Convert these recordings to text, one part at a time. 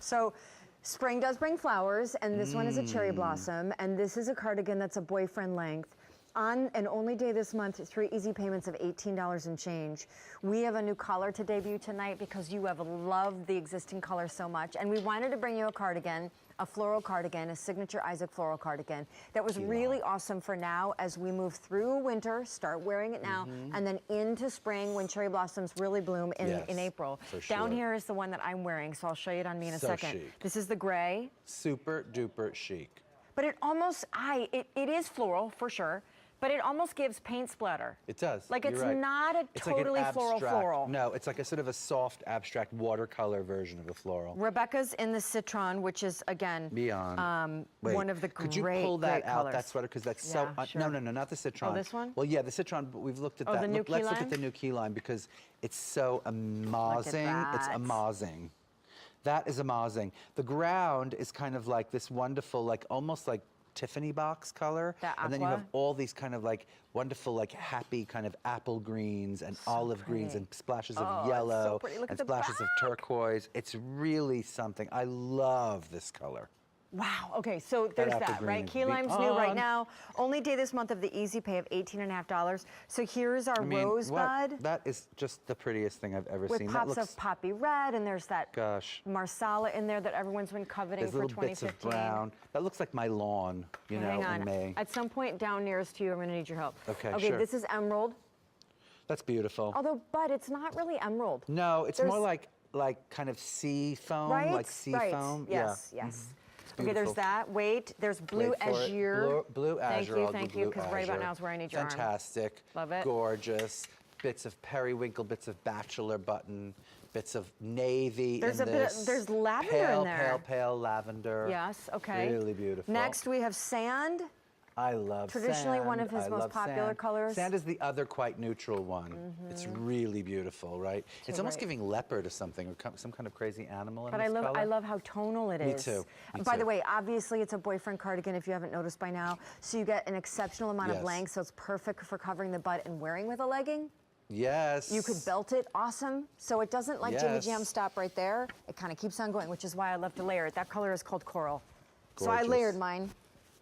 So spring does bring flowers, and this one is a cherry blossom, and this is a cardigan that's a boyfriend length. On an only day this month, 3 easy payments of $18 and change. We have a new color to debut tonight because you have loved the existing color so much, and we wanted to bring you a cardigan, a floral cardigan, a signature Isaac floral cardigan that was really awesome for now as we move through winter, start wearing it now, and then into spring when cherry blossoms really bloom in April. Down here is the one that I'm wearing, so I'll show you it on me in a second. Chic. This is the gray. Super duper chic. But it almost, it is floral for sure, but it almost gives paint splatter. It does. Like it's right. not a It's totally like an floral. No, it's like a sort of a soft, abstract watercolor version of a floral. Rebecca's in the citron, which is again one of the could you pull that out, that sweater, because that's so. Sure. No, not the citron. Oh, this one? Well, yeah, the citron. But we've looked at that. The new key Let's lime? look at the new key lime because it's so amazing. It's that. amazing. That is amazing. The ground is kind of like this wonderful, like almost like Tiffany box color, and then you have all these kind of like wonderful, like happy kind of apple greens and olive greens and splashes of yellow and splashes of turquoise. It's really something. I love this color. Wow, okay, so there's that, right? Key lime's new right now. Only day this month of the easy pay of $18.50. So here's our rosebud. That is just the prettiest thing I've ever seen. With pops of poppy red, and there's that marsala in there that everyone's been coveting for 2015. There's little bits of brown. That looks like my lawn, you know, hang on. in May. At some point down nearest to you, I'm gonna need your help. Okay, sure. This is emerald. That's beautiful. Although, but it's not really emerald. No, it's more like kind of sea foam, like sea foam. Yes, yes. Okay, there's that. Wait, there's blue azure. Blue azure. Thank you, because right about now is where I need your arm. Fantastic. Love it. Gorgeous. Bits of periwinkle, bits of bachelor button, bits of navy. There's there's lavender in there. Pale lavender. Yes, okay. Really beautiful. Next we have sand. I love Traditionally sand. one of his most popular colors. Sand is the other quite neutral one. It's really beautiful, right? It's almost giving leopard or something, or some kind of crazy animal in this color. But I love how tonal it is. Me too. By the way, obviously it's a boyfriend cardigan if you haven't noticed by now. So you get an exceptional amount of length, so it's perfect for covering the butt and wearing with a legging. Yes. You could belt it, awesome. So it doesn't like Jimmy Jam stop right there. It kind of keeps on going, which is why I love to layer it. That color is called coral. Gorgeous. So I layered mine.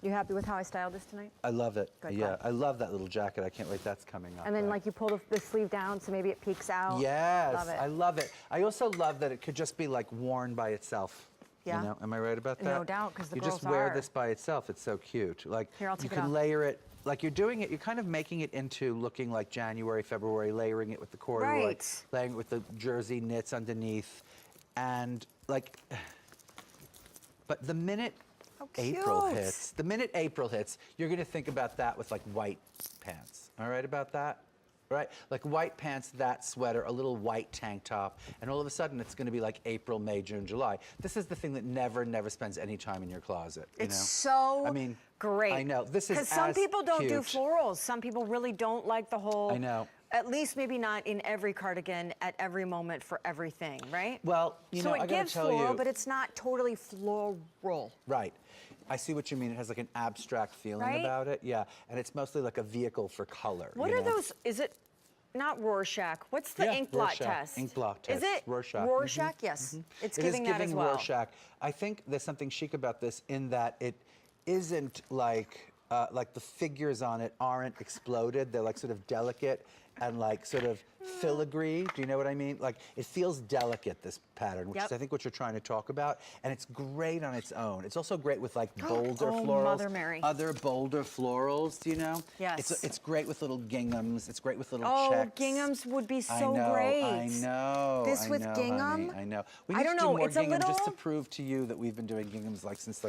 You happy with how I styled this tonight? I love it. Good, yeah, I love that little jacket. I can't wait. That's coming up. And then like you pull the sleeve down so maybe it peeks out. Yes, Love it. I love it. I also love that it could just be like worn by itself. Yeah. You know, am I right about that? No doubt, because the girls You just wear this by itself. It's so cute. Like Here, I'll take you it can off. layer it. Like you're doing it, you're kind of making it into looking like January, February, layering it with the corduroy, layering it with the jersey knits underneath, and like. But the minute April hits, you're gonna think about that with like white pants. All right about that? Right? Like white pants, that sweater, a little white tank top, and all of a sudden it's gonna be like April, May, June, July. This is the thing that never spends any time in your closet. It's so great. I know. This is because some people don't do cute. florals. Some people really don't like the whole. I know. At least maybe not in every cardigan at every moment for everything, right? Well, you know, so I it gotta gives tell floral, you, but it's not totally floral. Right. I see what you mean. It has like an abstract feeling about it. Yeah. And it's mostly like a vehicle for color. What are those? Is it not Rorschach? What's the ink blot test? Ink blot test. Is it Rorschach? Rorschach? Yes. It's giving that as well. Rorschach. I think there's something chic about this in that it isn't like the figures on it aren't exploded. They're like sort of delicate and like sort of filigree. Do you know what I mean? Like it feels delicate, this pattern, which is I think what you're trying to talk about. And it's great on its own. It's also great with like bolder florals. Mother Mary. Other bolder florals, do you know? Yes. It's great with little ginghams. It's great with little checks. Oh, ginghams would be so great. I know. This with gingham? Honey, I know. We I don't know. More It's a gingham little. just to prove to you that we've been doing ginghams like since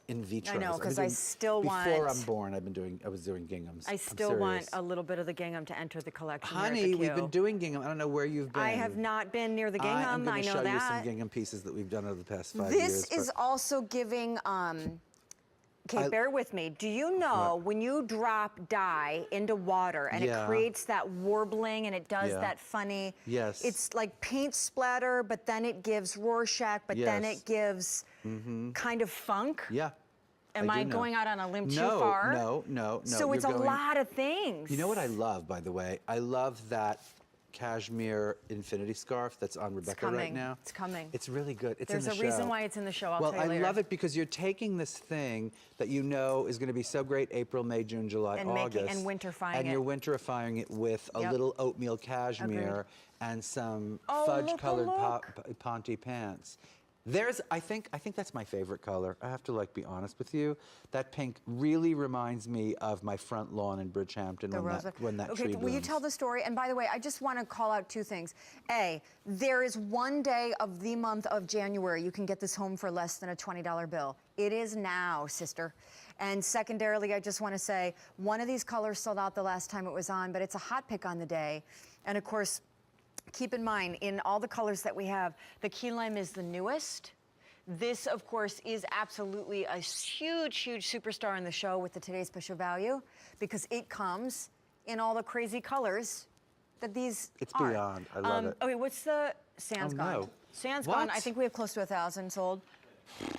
in vitro. I know, because I still want. Before I'm born, I was doing ginghams. I still want a little bit of the gingham to enter the collection. Honey, we've been doing gingham. I don't know where you've been. I have not been near the gingham. I'm going I to know show that. you some gingham pieces that we've done over the past 5 years. This is also giving. Okay, bear with me. Do you know when you drop dye into water and it creates that warbling and it does that funny? Yes. It's like paint splatter, but then it gives Rorschach, but then it gives kind of funk. Yeah. Am I going out on a limb too far? No. So it's a lot of things. You know what I love, by the way? I love that cashmere infinity scarf that's on Rebecca right coming. now. It's coming. It's really good. It's There's in the a reason show. why it's in the show. I'll Well, tell you later. I love it because you're taking this thing that you know is going to be so great April, May, June, July, And August. and winterifying and it. you're winterifying it with a Yep. little oatmeal cashmere and some fudge-colored Ponte pants. I think that's my favorite color. I have to like be honest with you. That pink really reminds me of my front lawn in Bridgehampton when that okay, tree will you blooms. tell the story? And by the way, I just want to call out two things. A, there is one day of the month of January you can get this home for less than a $20 bill. It is now, sister. And secondarily, I just want to say, one of these colors sold out the last time it was on, but it's a hot pick on the day. And of course, keep in mind, in all the colors that we have, the key lime is the newest. This, of course, is absolutely a huge, huge superstar in the show with the Today's Special Value because it comes in all the crazy colors that these It's are. beyond. I love it. Okay, what's the Sand's Oh, gone? no. Sand's What? gone. I think we have close to 1,000 sold.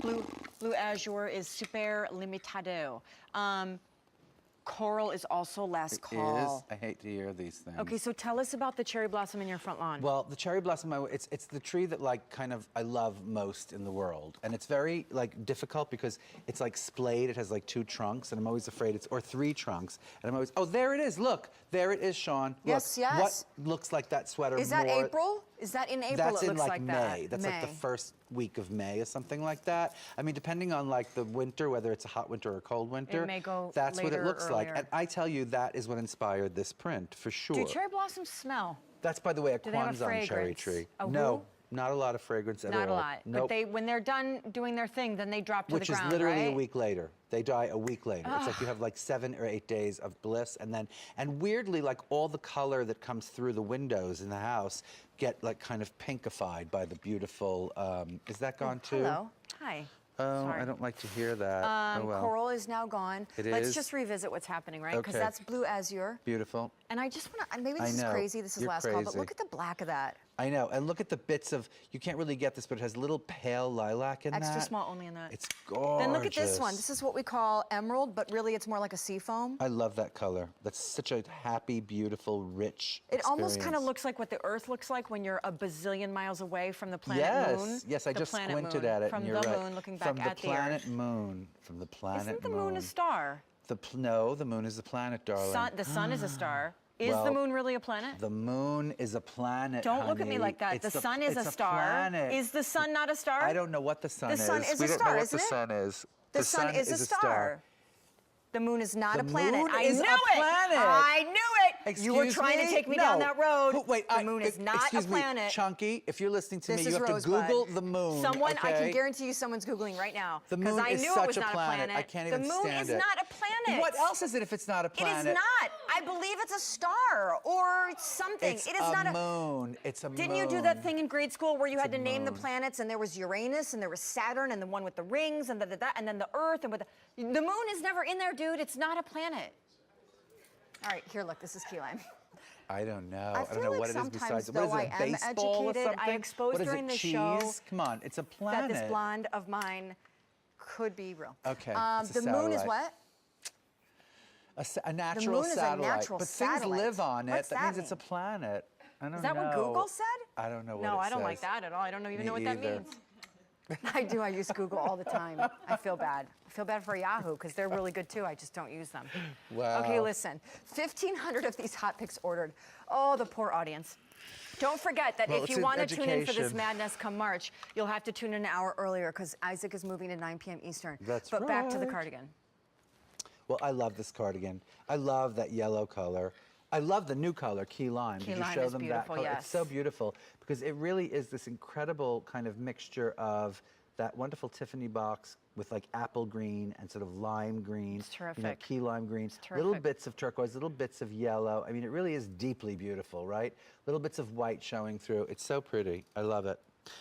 Blue Azure is super limitado. Coral is also last call. I hate to hear these things. Okay, so tell us about the cherry blossom in your front lawn. Well, the cherry blossom, it's the tree that like kind of I love most in the world, and it's very like difficult because it's like splayed. It has like 2 trunks, and I'm always afraid or 3 trunks, and I'm always there it is. Look, there it is, Sean. Yes, Look, yes. What looks like that sweater? Is that more, April? Is that in April? That's it in looks like May. that. That's like the first week of May or something like that. I mean, depending on like the winter, whether it's a hot winter or a cold winter, may go that's what it later, looks like. earlier. And I tell you, that is what inspired this print for sure. Do cherry blossoms smell? That's, by the way, a Do they have a Kwanzaa cherry fragrance? tree. A No, not a lot of fragrance at all. Not a lot. Nope. But when they're done doing their thing, then they drop to Which the ground, is literally right? a week later. They die a week later. It's like you have like 7 or 8 days of bliss, and weirdly, like all the color that comes through the windows in the house get like kind of pinkified by the beautiful. Is that gone too? Hello. Hi. Oh, Sorry. I don't like to hear that. Oh well. Coral is now gone. It Let's is? just revisit what's happening, right? Because Okay. that's Blue Azure. Beautiful. And I just want to, maybe I this is know. crazy, this is You're last call, but crazy. look at the black of that. I know, and look at the bits of, you can't really get this, but it has little pale lilac in that. Extra small only in that. It's gorgeous. Then look at this one. This is what we call emerald, but really it's more like a sea foam. I love that color. That's such a happy, beautiful, rich It almost kind of experience. looks like what the Earth looks like when you're a bazillion miles away from the planet Yes, Moon. yes, I The just planet squinted moon, at it, from and you're the right. moon, looking back at From the planet Earth. Moon. From the planet Isn't the Moon. moon a star? No, the moon is a planet, darling. The sun is a star. Is the Well, moon really a planet? The moon is a planet, Don't look at me honey. like that. It's The sun is it's a star. Planet. Is the sun not a star? I don't know what the sun The is. sun is we a don't star, know what isn't the it? sun is. The sun is a star. The moon is not The a planet. moon I is knew a it. planet. I knew it. You were Excuse trying me? to take me No. down that road. Wait, the moon is not a excuse me, planet. Chunky, if you're listening to This me, is you have Rosebud. to Google the moon. Someone, I can okay? guarantee you someone's Googling right now. The Because moon I is knew such it was a not planet. a planet. I can't even The moon stand is it. not a planet. What else is it if it's not a It planet? is not. I believe it's a star or something. It's it is a not a moon. It's a moon. Didn't you do that thing in grade school where you had a to name the moon. planets and there was Uranus and there was Saturn and the one with the rings and and then the Earth and the moon is never in there, dude. It's not a planet. All right, here, look. This is key lime. I don't know. I I feel don't know like what it is sometimes, besides. though, What is it? I A am baseball or educated. I something? exposed What is during it, the cheese? show Come on, it's a That planet. this blonde of mine could be real. Okay, it's a the moon is satellite. what? A natural moon is a satellite. natural but satellite. things live on it. What's that that means it's a mean? planet. I don't know. Is that what Google said? I don't know what No, it I don't like says. that at all. I don't even Me know what that either. means. I do. I use Google all the time. I feel bad. I feel bad for Yahoo because they're really good too. I just don't use them. Wow. Okay, listen. 1,500 of these hot picks ordered. Oh, the poor audience. Don't forget that Well, if it's you an want to tune in for this education. madness come March, you'll have to tune in an hour earlier because Isaac is moving to 9 p.m. Eastern. That's But back to the right. cardigan. Well, I love this cardigan. I love that yellow color. I love the new color, key lime. Key Did you lime show is them beautiful, that color? yes. It's so beautiful because it really is this incredible kind of mixture of that wonderful Tiffany box with like apple green and sort of lime green. It's terrific. You know, key lime green. It's Little terrific. bits of turquoise, little bits of yellow. I mean, it really is deeply beautiful, right? Little bits of white showing through. It's so pretty. I love it.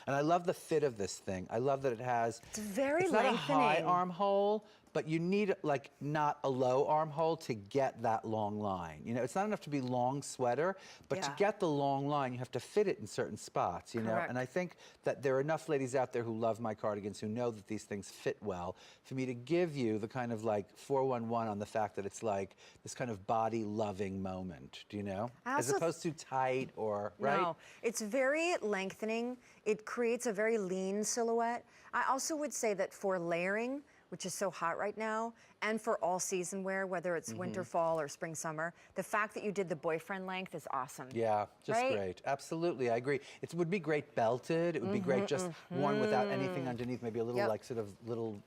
And I love the fit of this thing. I love that it has. It's very It's not a high lengthening. armhole, but you need like not a low armhole to get that long line. You know, it's not enough to be long sweater, but to get the long line, you have to fit it in certain spots, you know? And I think that there are enough ladies out there who love my cardigans, who know that these things fit well, for me to give you the kind of like 411 on the fact that it's like this kind of body-loving moment, do you know? As opposed to tight or, right? No, it's very lengthening. It creates a very lean silhouette. I also would say that for layering, which is so hot right now, and for all season wear, whether it's winter, fall, or spring, summer, the fact that you did the boyfriend length is awesome. Yeah, just great. Absolutely, I agree. It would be great belted. It would be great just worn without anything underneath, maybe a little like sort of little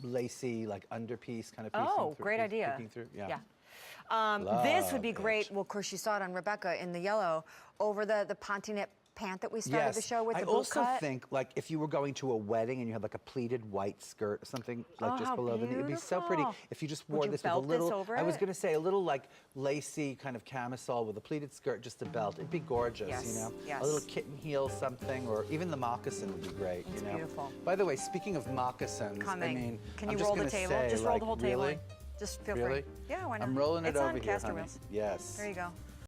lacy like underpiece kind of piece. Oh, great idea. This would be great. Well, of course, you saw it on Rebecca in the yellow over the Pontiac pant that we started the show with. I also think, like, if you were going to a wedding and you had like a pleated white skirt or something like just below the knee, it'd be so pretty if you just wore this with a little. I was going to say a little like lacy kind of camisole with a pleated skirt, just a belt. It'd be gorgeous, you know. A little kitten heel, something, or even the moccasin would be great. You know. Beautiful. By the way, speaking of moccasins, I mean, can you roll the table? Just roll the whole table. Just feel free. Yeah, why not? I'm rolling it over here, It's on caster honey. wheels. Yes. There you go.